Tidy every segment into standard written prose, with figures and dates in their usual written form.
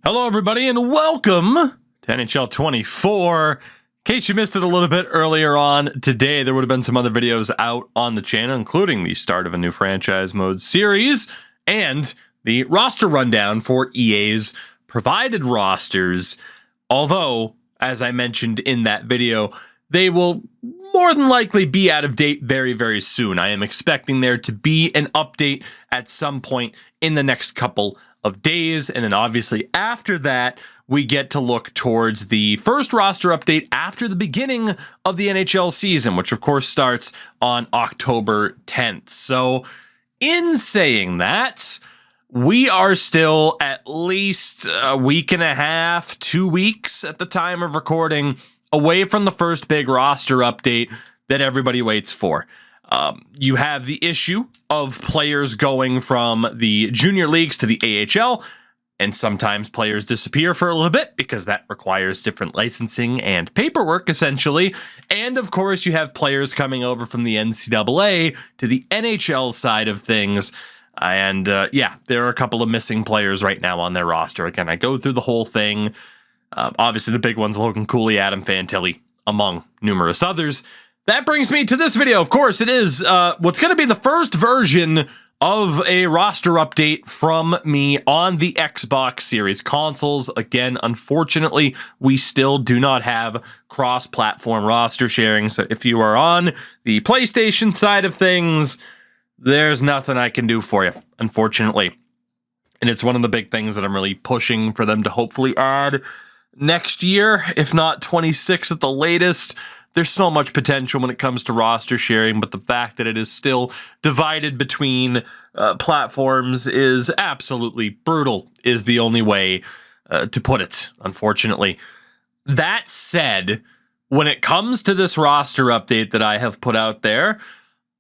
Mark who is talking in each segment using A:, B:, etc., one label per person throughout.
A: Hello, everybody, and welcome to NHL 24. In case you missed it a little bit earlier on today, there would have been some other videos out on the channel, including the start of a new franchise mode series and the roster rundown for EA's provided rosters. Although, as I mentioned in that video, they will more than likely be out of date very, very soon. I am expecting there to be an update at some point in the next couple of days, and then obviously after that we get to look towards the first roster update after the beginning of the NHL season, which of course starts on October 10th. So in saying that, we are still at least a week and a half, 2 weeks at the time of recording away from the first big roster update that everybody waits for. You have the issue of players going from the junior leagues to the AHL, and sometimes players disappear for a little bit because that requires different licensing and paperwork, essentially. And of course, you have players coming over from the NCAA to the NHL side of things. And yeah, there are a couple of missing players right now on their roster. Again, I go through the whole thing. Obviously, the big ones, Logan Cooley, Adam Fantilli, among numerous others. That brings me to this video. Of course, it is what's going to be the first version of a roster update from me on the Xbox Series consoles. Again, unfortunately, we still do not have cross-platform roster sharing. So if you are on the PlayStation side of things, there's nothing I can do for you, unfortunately. And it's one of the big things that I'm really pushing for them to hopefully add next year, if not 26 at the latest. There's so much potential when it comes to roster sharing, but the fact that it is still divided between platforms is absolutely brutal, is the only way to put it, unfortunately. That said, when it comes to this roster update that I have put out there,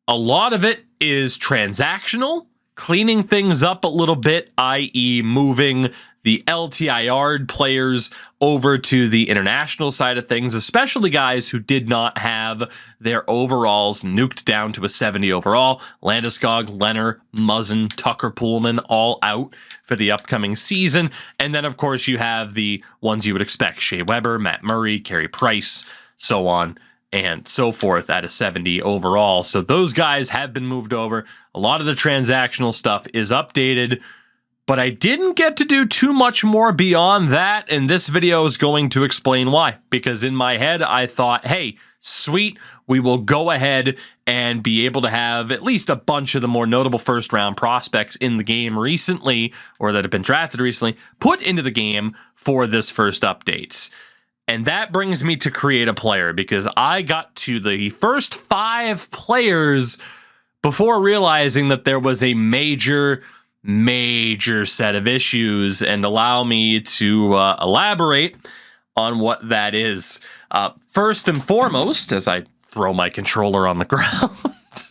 A: a lot of it is transactional, cleaning things up a little bit, i.e. moving the LTIR players over to the international side of things, especially guys who did not have their overalls nuked down to a 70 overall. Landeskog, Leonard, Muzzin, Tucker Pullman, all out for the upcoming season. And then, of course, you have the ones you would expect: Shea Weber, Matt Murray, Carey Price, so on and so forth at a 70 overall. So those guys have been moved over. A lot of the transactional stuff is updated, but I didn't get to do too much more beyond that, and this video is going to explain why. Because in my head, I thought, hey, sweet, we will go ahead and be able to have at least a bunch of the more notable first-round prospects in the game recently, or that have been drafted recently, put into the game for this first update. And that brings me to create a player, because I got to the first 5 players before realizing that there was a major set of issues, and allow me to elaborate on what that is. First and foremost, as I throw my controller on the ground,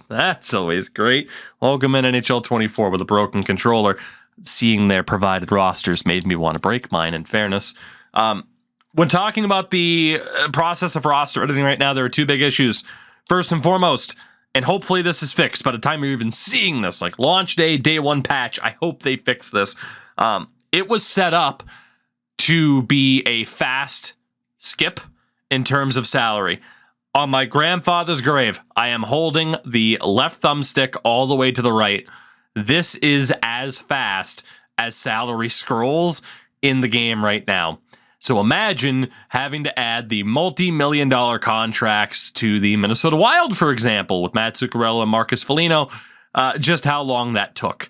A: that's always great. Welcome in NHL 24 with a broken controller. Seeing their provided rosters made me want to break mine, in fairness. When talking about the process of roster editing right now, there are 2 big issues. First and foremost, and hopefully this is fixed by the time you're even seeing this, like launch day, day 1 patch, I hope they fix this. It was set up to be a fast skip in terms of salary. On my grandfather's grave, I am holding the left thumbstick all the way to the right. This is as fast as salary scrolls in the game right now. So imagine having to add the multi-million-dollar contracts to the Minnesota Wild, for example, with Matt Zuccarello and Marcus Foligno, just how long that took.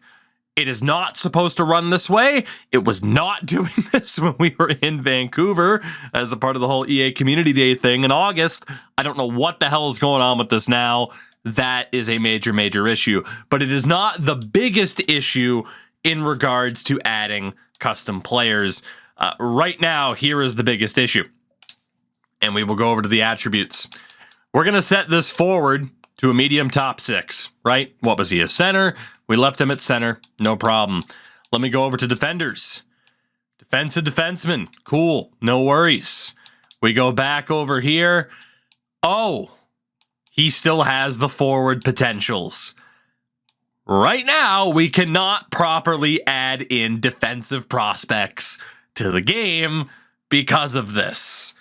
A: It is not supposed to run this way. It was not doing this when we were in Vancouver as a part of the whole EA Community Day thing in August. I don't know what the hell is going on with this now. That is a major issue. But it is not the biggest issue in regards to adding custom players. Right now, here is the biggest issue. And we will go over to the attributes. We're going to set this forward to a medium top 6, right? What was he, a center? We left him at center, no problem. Let me go over to defenders. Defensive defenseman, cool, no worries. We go back over here. Oh, he still has the forward potentials. Right now, we cannot properly add in defensive prospects to the game because of this.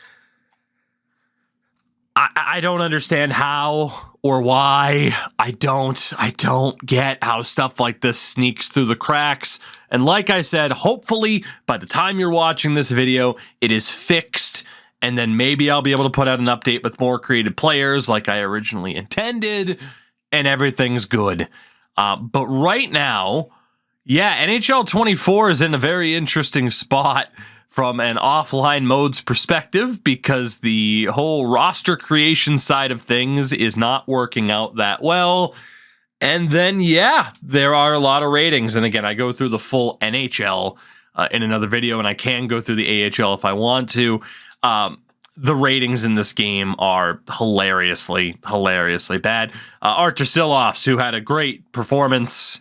A: I don't understand how or why. I don't get how stuff like this sneaks through the cracks. And like I said, hopefully by the time you're watching this video, it is fixed. And then maybe I'll be able to put out an update with more creative players like I originally intended, and everything's good. But right now, yeah, NHL 24 is in a very interesting spot from an offline modes perspective because the whole roster creation side of things is not working out that well. And then, yeah, there are a lot of ratings. And again, I go through the full NHL in another video, and I can go through the AHL if I want to. The ratings in this game are hilariously bad. Artur Silovs, who had a great performance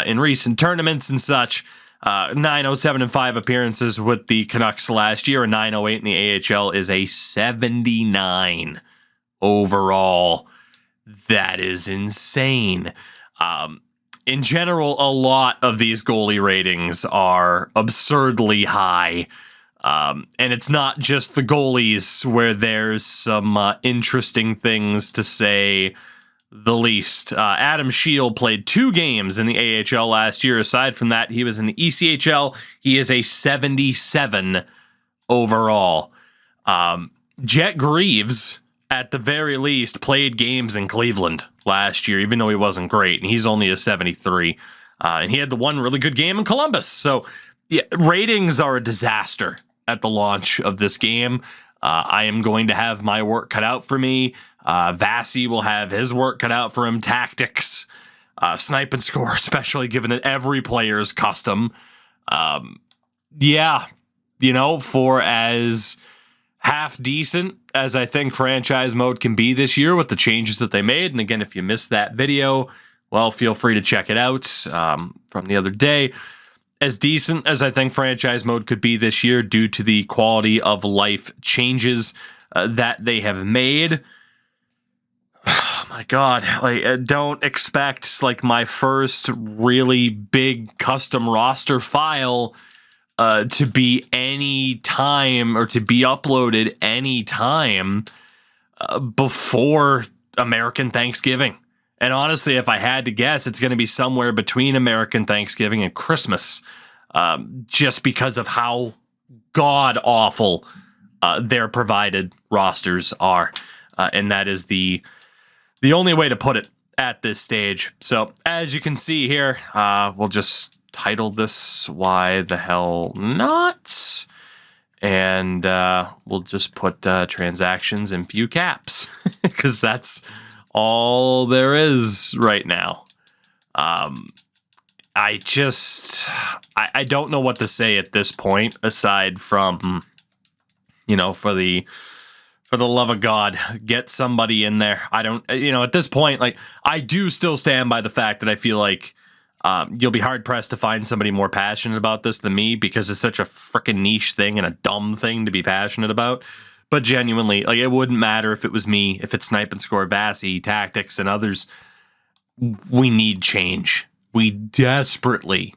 A: in recent tournaments and such, 907-5 appearances with the Canucks last year, and 908 in the AHL is a 79 overall. That is insane. In general, a lot of these goalie ratings are absurdly high. And it's not just the goalies where there's some interesting things to say the least. Adam Shield played 2 games in the AHL last year. Aside from that, he was in the ECHL. He is a 77 overall. Jet Greaves, at the very least, played games in Cleveland last year, even though he wasn't great. And he's only a 73. And he had the one really good game in Columbus. So yeah, ratings are a disaster at the launch of this game. I am going to have my work cut out for me. Vasi will have his work cut out for him. Tactics, snipe and score, especially given that every player is custom. Yeah, you know, for as half decent as I think franchise mode can be this year with the changes that they made. And again, if you missed that video, well, feel free to check it out from the other day. As decent as I think franchise mode could be this year due to the quality of life changes that they have made. Oh my God, like don't expect like my first really big custom roster file to be any time or to be uploaded any time before American Thanksgiving. And honestly, if I had to guess, it's going to be somewhere between American Thanksgiving and Christmas, just because of how god-awful their provided rosters are. And that is the only way to put it at this stage. So, as you can see here, we'll just title this Why the Hell Not? And we'll just put transactions in few caps, because that's all there is right now. I don't know what to say at this point, aside from, you know, for the love of God, get somebody in there. I don't, you know, at this point, like, I do still stand by the fact that I feel like you'll be hard pressed to find somebody more passionate about this than me, because it's such a freaking niche thing and a dumb thing to be passionate about. But genuinely, like, it wouldn't matter if it was me, if it's Snipe and Score, Vasi, Tactics, and others. We need change. We desperately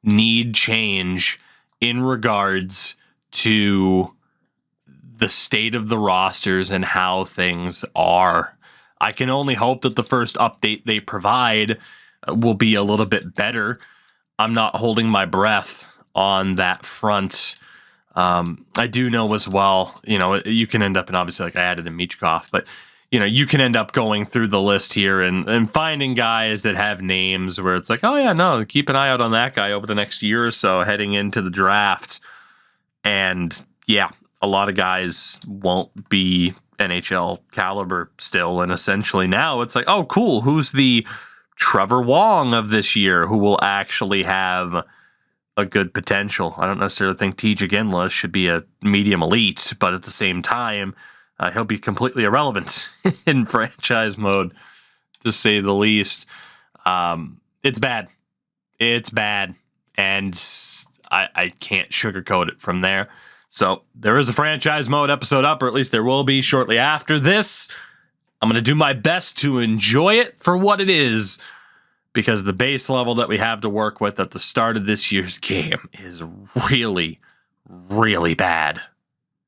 A: need change in regards to the state of the rosters and how things are. I can only hope that the first update they provide will be a little bit better. I'm not holding my breath on that front. I do know as well, you know, you can end up, and obviously, like, I added a Michkov, but, you know, you can end up going through the list here and finding guys that have names where it's like, oh yeah, no, keep an eye out on that guy over the next year or so heading into the draft. And yeah, a lot of guys won't be NHL caliber still. And essentially now it's like, oh, cool, who's the Trevor Wong of this year who will actually have a good potential? I don't necessarily think Tougie Ginla should be a medium elite, but at the same time, he'll be completely irrelevant in franchise mode, to say the least. It's bad. It's bad. And I can't sugarcoat it from there. So there is a franchise mode episode up, or at least there will be shortly after this. I'm going to do my best to enjoy it for what it is, because the base level that we have to work with at the start of this year's game is really, really bad.